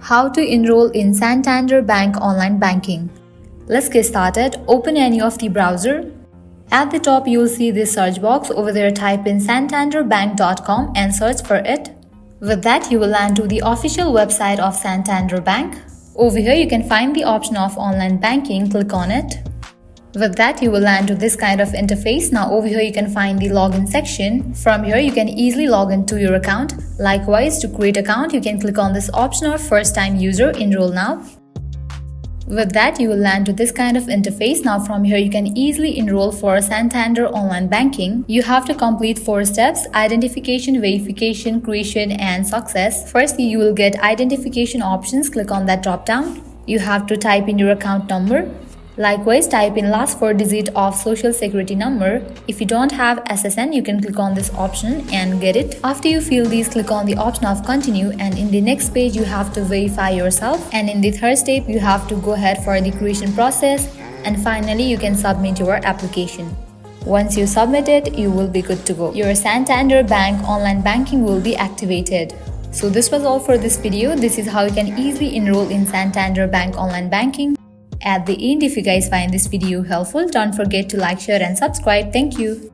How to enroll in Santander Bank online banking. Let's get started. Open any of the browser. At the top, you'll see this search box. Over there, type in santanderbank.com and search for it. With that, you will land to the official website of Santander Bank. Over here, you can find the option of online banking. Click on it. With that, you will land to this kind of interface. Now over here, you can find the login section. From here, you can easily log into your account. Likewise, to create account, you can click on this option of first time user, enroll now. With that, you will land to this kind of interface. Now from here, you can easily enroll for Santander online banking. You have to complete 4 steps: identification, verification, creation, and success. Firstly, you will get identification options. Click on that drop down. You have to type in your account number. Likewise, type in last 4 digits of social security number. If you don't have SSN, you can click on this option and get it. After you fill these, click on the option of continue, and in the next page you have to verify yourself, and in the third step you have to go ahead for the creation process, and finally you can submit your application. Once you submit it, you will be good to go. Your Santander Bank online banking will be activated. So this was all for this video. This is how you can easily enroll in Santander Bank online banking. At the end, if you guys find this video helpful, don't forget to like, share and subscribe. Thank you.